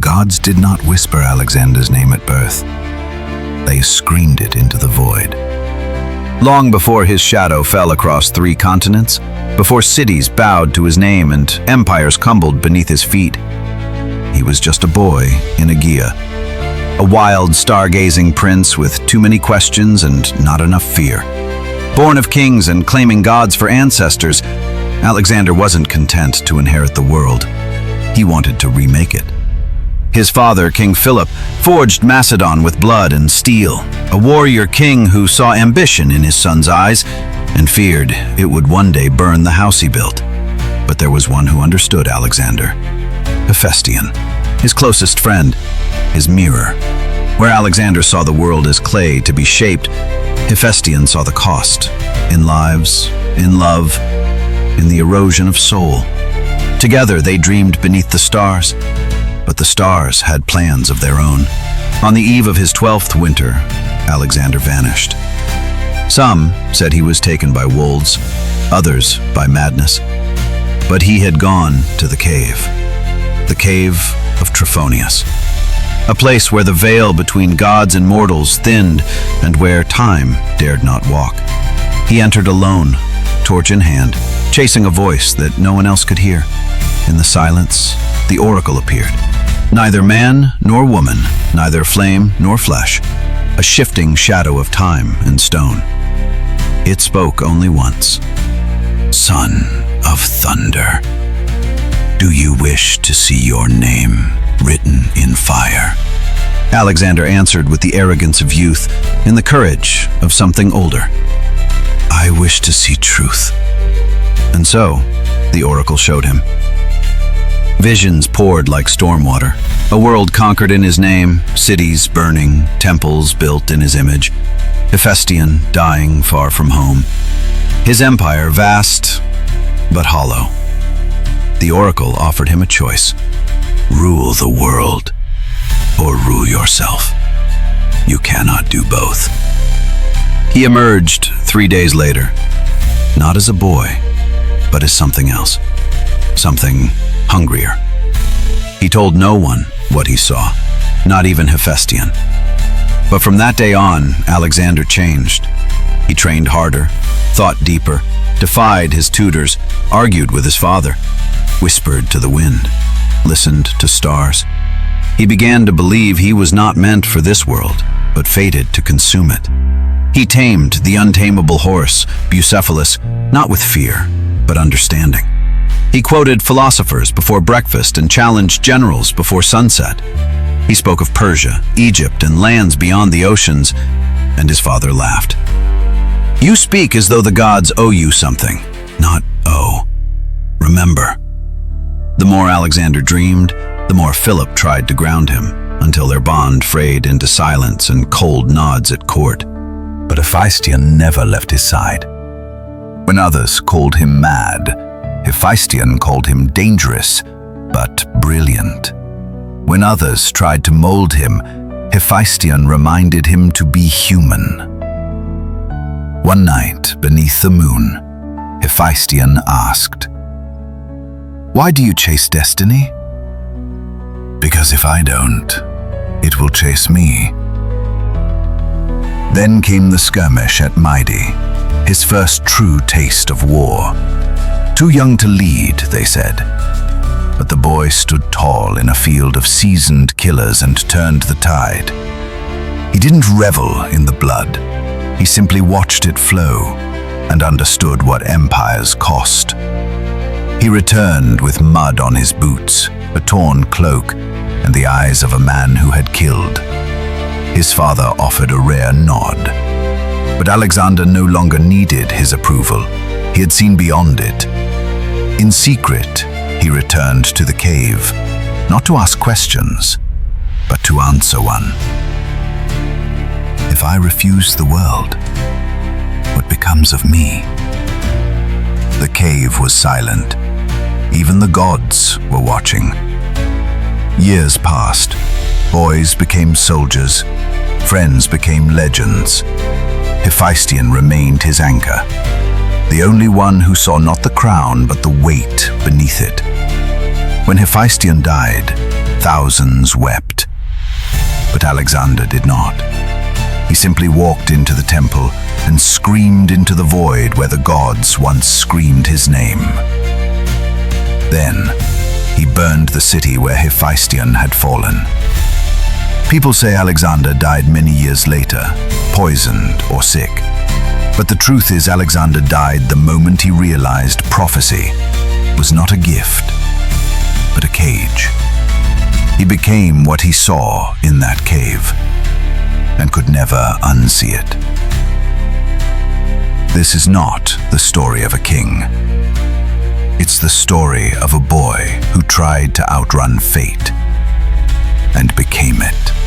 gods did not whisper Alexander's name at birth. They screamed it into the void. Long before his shadow fell across 3 continents, before cities bowed to his name and empires crumbled beneath his feet, he was just a boy in Aegae, a wild, stargazing prince with too many questions and not enough fear. Born of kings and claiming gods for ancestors, Alexander wasn't content to inherit the world. He wanted to remake it. His father, King Philip, forged Macedon with blood and steel, a warrior king who saw ambition in his son's eyes and feared it would one day burn the house he built. But there was one who understood Alexander: Hephaestion, his closest friend, his mirror. Where Alexander saw the world as clay to be shaped, Hephaestion saw the cost, in lives, in love, in the erosion of soul. Together they dreamed beneath the stars, but the stars had plans of their own. On the eve of his 12th winter, Alexander vanished. Some said he was taken by wolves, others by madness. But he had gone to the Cave of Trophonius, a place where the veil between gods and mortals thinned and where time dared not walk. He entered alone, torch in hand, chasing a voice that no one else could hear. In the silence, the oracle appeared. Neither man nor woman, neither flame nor flesh, a shifting shadow of time and stone. It spoke only once. Son of thunder, do you wish to see your name written in fire? Alexander answered with the arrogance of youth and the courage of something older. I wish to see truth. And so, the oracle showed him. Visions poured like stormwater, a world conquered in his name, cities burning, temples built in his image, Hephaestion dying far from home, his empire vast but hollow. The oracle offered him a choice: rule the world or rule yourself. You cannot do both. He emerged 3 days later, not as a boy, but as something else, something hungrier. He told no one what he saw, not even Hephaestion. But from that day on, Alexander changed. He trained harder, thought deeper, defied his tutors, argued with his father, whispered to the wind, listened to stars. He began to believe he was not meant for this world, but fated to consume it. He tamed the untamable horse, Bucephalus, not with fear, but understanding. He quoted philosophers before breakfast and challenged generals before sunset. He spoke of Persia, Egypt, and lands beyond the oceans, and his father laughed. You speak as though the gods owe you something, not owe. Remember. The more Alexander dreamed, the more Philip tried to ground him, until their bond frayed into silence and cold nods at court. But Hephaestion never left his side. When others called him mad, Hephaestion called him dangerous, but brilliant. When others tried to mold him, Hephaestion reminded him to be human. One night, beneath the moon, Hephaestion asked, "Why do you chase destiny?" "Because if I don't, it will chase me." Then came the skirmish at Aegae, his first true taste of war. Too young to lead, they said. But the boy stood tall in a field of seasoned killers and turned the tide. He didn't revel in the blood. He simply watched it flow and understood what empires cost. He returned with mud on his boots, a torn cloak, and the eyes of a man who had killed. His father offered a rare nod. But Alexander no longer needed his approval. He had seen beyond it. In secret, he returned to the cave, not to ask questions, but to answer one. If I refuse the world, what becomes of me? The cave was silent. Even the gods were watching. Years passed. Boys became soldiers. Friends became legends. Hephaestion remained his anchor, the only one who saw not the crown but the weight beneath it. When Hephaestion died, Thousands wept. But Alexander did not. He simply walked into the temple and screamed into the void where the gods once screamed his name. Then, he burned the city where Hephaestion had fallen. People say Alexander died many years later, poisoned or sick. But the truth is, Alexander died the moment he realized prophecy was not a gift, but a cage. He became what he saw in that cave, and could never unsee it. This is not the story of a king. It's the story of a boy who tried to outrun fate and became it.